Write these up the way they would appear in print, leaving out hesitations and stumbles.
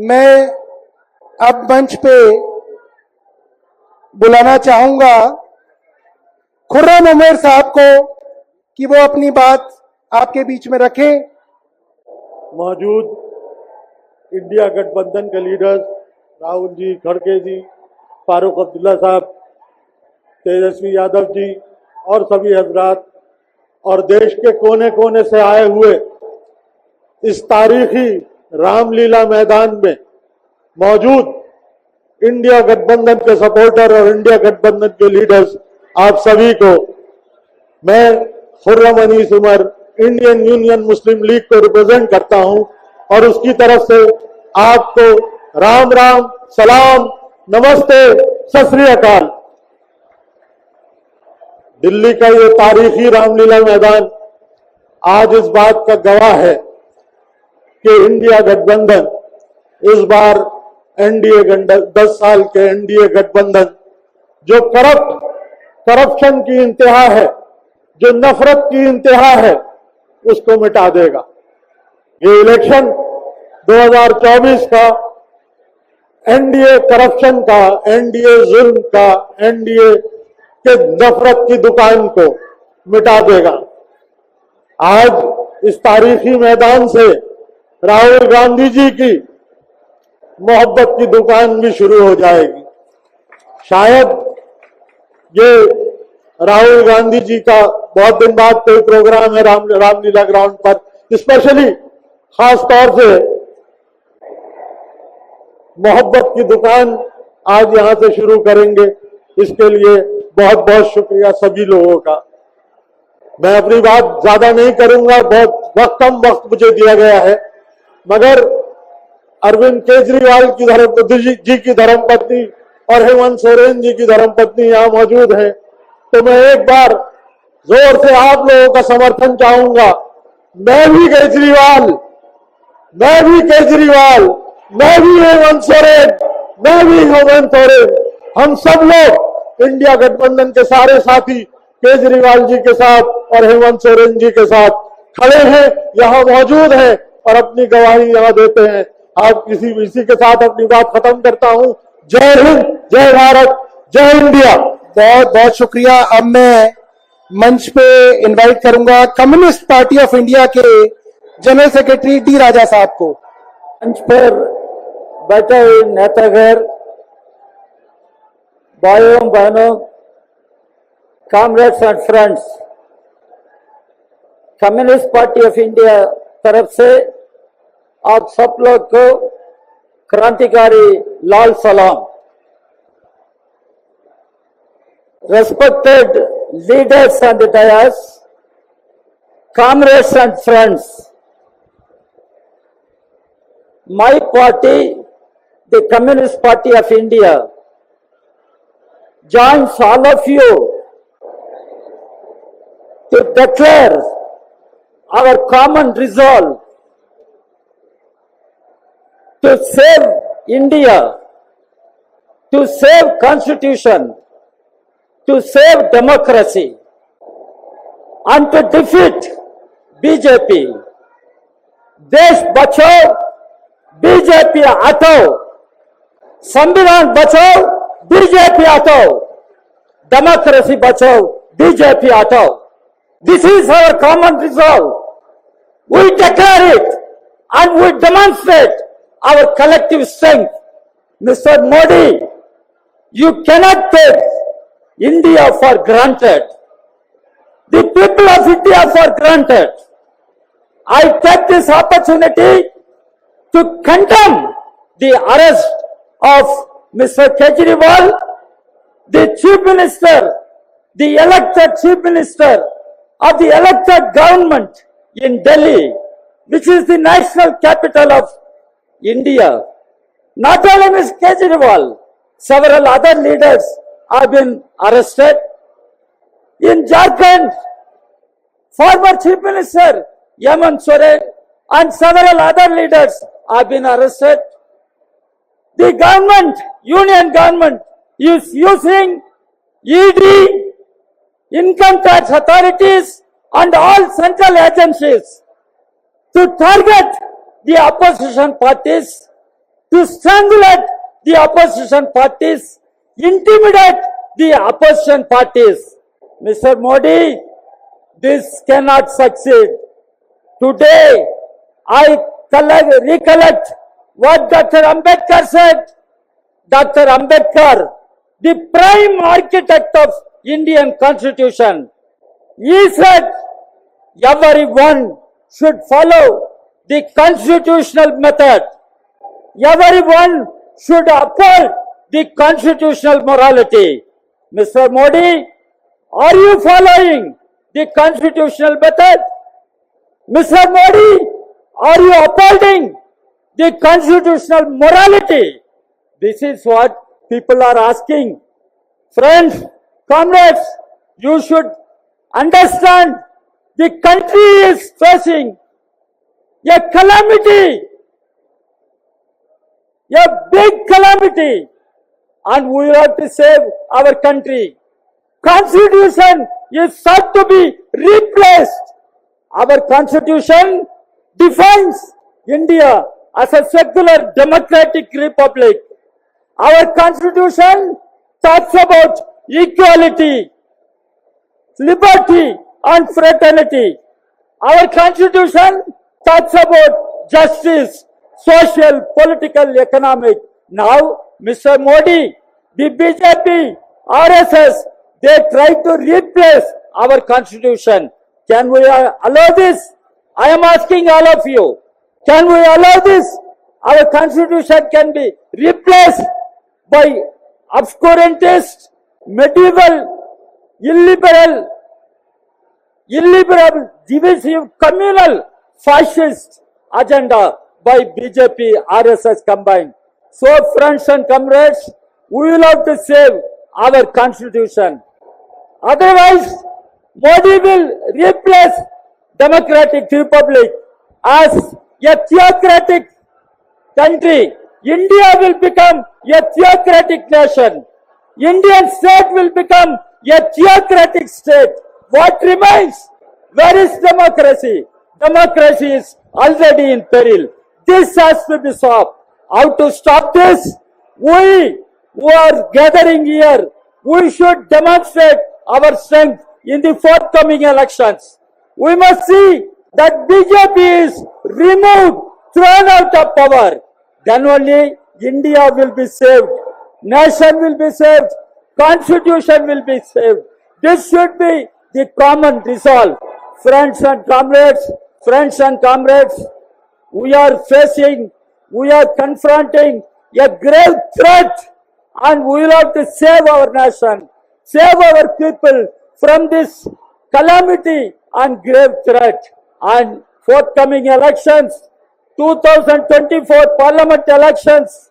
मैं अब मंच पे बुलाना चाहूंगा खुर्रम उमर साहब को कि वो अपनी बात आपके बीच में रखें। मौजूद इंडिया गठबंधन के लीडर्स राहुल जी, खड़गे जी, फारूक अब्दुल्ला साहब, तेजस्वी यादव जी और सभी हजरात और देश के कोने कोने से आए हुए इस तारीखी रामलीला मैदान में मौजूद इंडिया गठबंधन के सपोर्टर और इंडिया गठबंधन के लीडर्स, आप सभी को मैं खुर्रम अनीस उमर इंडियन यूनियन मुस्लिम लीग को रिप्रेजेंट करता हूं और उसकी तरफ से आपको राम राम, सलाम, नमस्ते, सत श्री अकाल। दिल्ली का ये तारीखी रामलीला मैदान आज इस बात का गवाह है कि इंडिया गठबंधन इस बार एनडीए 10 साल के एनडीए गठबंधन जो करप्शन की इंतहा है, जो नफरत की इंतहा है, उसको मिटा देगा। ये इलेक्शन 2024 का एनडीए करप्शन का, एनडीए जुल्म का, एनडीए के नफरत की दुकान को मिटा देगा। आज इस तारीखी मैदान से राहुल गांधी जी की मोहब्बत की दुकान भी शुरू हो जाएगी। शायद ये राहुल गांधी जी का बहुत दिन बाद कोई प्रोग्राम है रामलीला ग्राउंड पर, स्पेशली खास तौर से मोहब्बत की दुकान आज यहां से शुरू करेंगे। इसके लिए बहुत बहुत शुक्रिया सभी लोगों का। मैं अपनी बात ज्यादा नहीं करूंगा, बहुत कम वक्त मुझे दिया गया है, मगर अरविंद केजरीवाल जी की धर्मपत्नी और हेमंत सोरेन जी की धर्मपत्नी यहां मौजूद हैं, तो मैं एक बार जोर से आप लोगों का समर्थन चाहूंगा। मैं भी केजरीवाल, मैं भी हेमंत सोरेन, हम सब लोग इंडिया गठबंधन के सारे साथी केजरीवाल जी के साथ और हेमंत सोरेन जी के साथ खड़े हैं, यहां मौजूद हैं और अपनी गवाही यहां देते हैं। आप इसी के साथ अपनी बात खत्म करता हूं। जय हिंद, जय भारत, जय इंडिया। बहुत बहुत शुक्रिया। अब मैं मंच पे इनवाइट करूंगा कम्युनिस्ट पार्टी ऑफ इंडिया के जनरल सेक्रेटरी डी राजा साहब को। मंच पर बैठे हुए नेतागण, भाइयों बहनों, comrades and friends, communist party of India तरफ से आप सब लोग को क्रांतिकारी लाल सलाम। Respected leaders on the dais, comrades and friends, my party, the Communist Party of India, joins all of you to declare our common resolve to save India, to save Constitution, to save democracy, and to defeat BJP. देश बचाओ, BJP हटाओ, संविधान बचाओ, BJP हटाओ, democracy बचाओ, BJP हटाओ। This is our common resolve. We declare it and we demonstrate our collective strength. Mr. Modi, you cannot take India for granted, the people of India for granted. I take this opportunity to condemn the arrest of Mr. Kejriwal, the Chief Minister, the elected Chief Minister of the elected government in Delhi, which is the national capital of India. Not only Mr. Kejriwal, several other leaders have been arrested. In Jharkhand, former Chief Minister Hemant Soren and several other leaders have been arrested. The government, union government, is using ED, income tax authorities and all central agencies to target the opposition parties, to strangulate the opposition parties, intimidate the opposition parties. Mr. Modi, this cannot succeed. Today, I recollect what Dr. Ambedkar said. Dr. Ambedkar, the prime architect of Indian Constitution, he said everyone should follow the constitutional method. Everyone should uphold the constitutional morality. Mr. Modi, are you following the constitutional method? Mr. Modi, are you upholding the constitutional morality? This is what people are asking. Friends, comrades, you should understand the country is facing a calamity, a big calamity, and we have to save our country. Constitution is sought to be replaced. Our constitution defines India as a secular democratic republic. Our constitution talks about equality, liberty and fraternity. Our constitution talks about justice, social, political, economic. Now, Mr. Modi, the BJP, RSS, they try to replace our constitution. Can we allow this? I am asking all of you. Can we allow this? Our constitution can be replaced by obscurantist, medieval, illiberal, divisive, communal, fascist agenda by BJP, RSS combined. So, friends and comrades, we will have to save our constitution. Otherwise, Modi will replace democratic republic as a theocratic country. India will become a theocratic nation. Indian state will become a theocratic state. What remains? Where is democracy? Democracy is already in peril. This has to be stopped. How to stop this? We who are gathering here, we should demonstrate our strength in the forthcoming elections. We must see that BJP is removed, thrown out of power. Then only India will be saved. Nation will be saved. Constitution will be saved. This should be the common resolve. Friends and comrades, we are confronting a grave threat, and we will have to save our nation, save our people from this calamity and grave threat. And forthcoming elections, 2024 parliament elections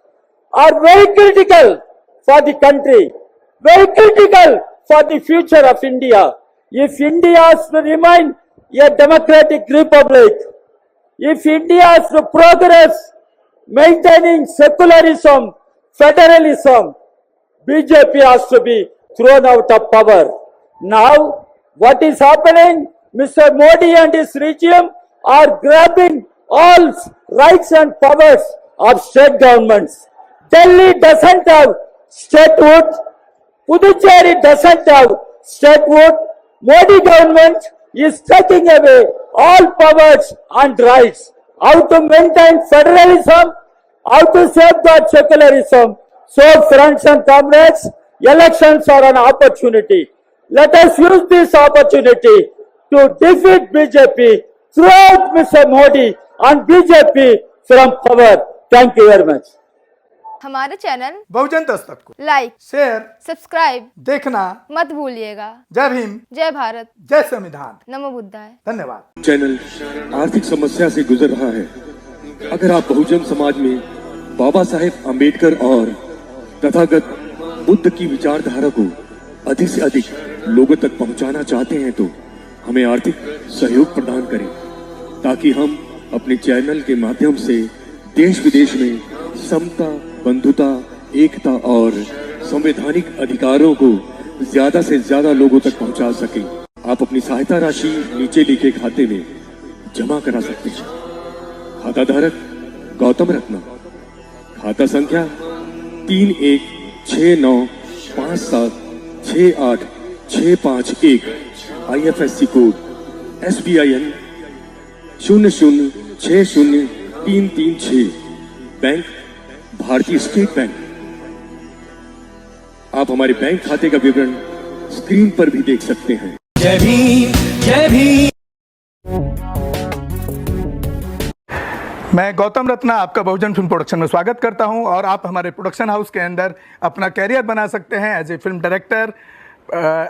are very critical for the country, very critical for the future of India. If India has to remain a democratic republic, if India has to progress maintaining secularism, federalism, BJP has to be thrown out of power. Now, what is happening? Mr. Modi and his regime are grabbing all rights and powers of state governments. Delhi doesn't have statehood. Puducherry doesn't have statehood. Modi government is taking away all powers and rights. How to maintain federalism? How to safeguard secularism? So, friends and comrades, elections are an opportunity. Let us use this opportunity to defeat BJP, throw out Mr. Modi and BJP from power. Thank you very much. हमारे channel बहुजन दस्तक को like, share, subscribe देखना मत भूलिएगा। जय भीम, जय भारत, जय संविधान, नमो बुद्धाय। धन्यवाद। चैनल आर्थिक समस्या से गुजर रहा है। अगर आप बहुजन समाज में बाबा साहेब अम्बेडकर और तथागत बुद्ध की विचारधारा को अधिक से अधिक लोगों तक पहुंचाना चाहते हैं तो हमें आर्थिक सहयोग प्रदान करें, ताकि हम अपने चैनल के माध्यम से देश विदेश में समता, बंधुता, एकता और संवैधानिक अधिकारों को ज्यादा से ज्यादा लोगों तक पहुंचा सकें। आप अपनी सहायता राशि नीचे लिखे खाते में जमा करा सकते हैं। खाता धारक गौतम रत्ना, खाता संख्या 3169576865 IFSC कोड SBIN 0060336 बैंक भारतीय स्टेट बैंक। आप हमारे बैंक खाते का विवरण स्क्रीन पर भी देख सकते हैं। जय भीम जय भीम। मैं गौतम रत्ना आपका बहुजन फिल्म प्रोडक्शन में स्वागत करता हूं और आप हमारे प्रोडक्शन हाउस के अंदर अपना कैरियर बना सकते हैं as a film director,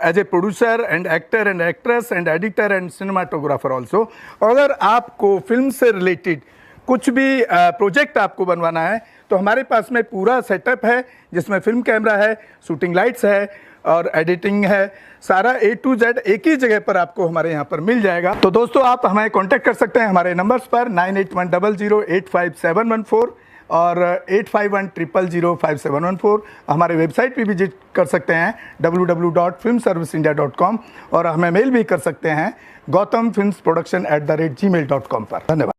as a producer and actor and actress and editor and cinematographer also. अगर आपको फिल्म से रिलेटेड कुछ भी प्रोजेक्ट आपको बनवाना है तो हमारे पास में पूरा सेटअप है, जिसमें फिल्म कैमरा है, शूटिंग लाइट्स है और एडिटिंग है। सारा A to Z एक ही जगह पर आपको हमारे यहाँ पर मिल जाएगा। तो दोस्तों आप हमें कांटेक्ट कर सकते हैं हमारे नंबर्स पर 9810085714 और 8510005714। हमारे वेबसाइट पे विजिट कर सकते हैं www.filmserviceindia.com और हमें मेल भी कर सकते हैं gautamfilmsproduction@gmail.com पर। धन्यवाद।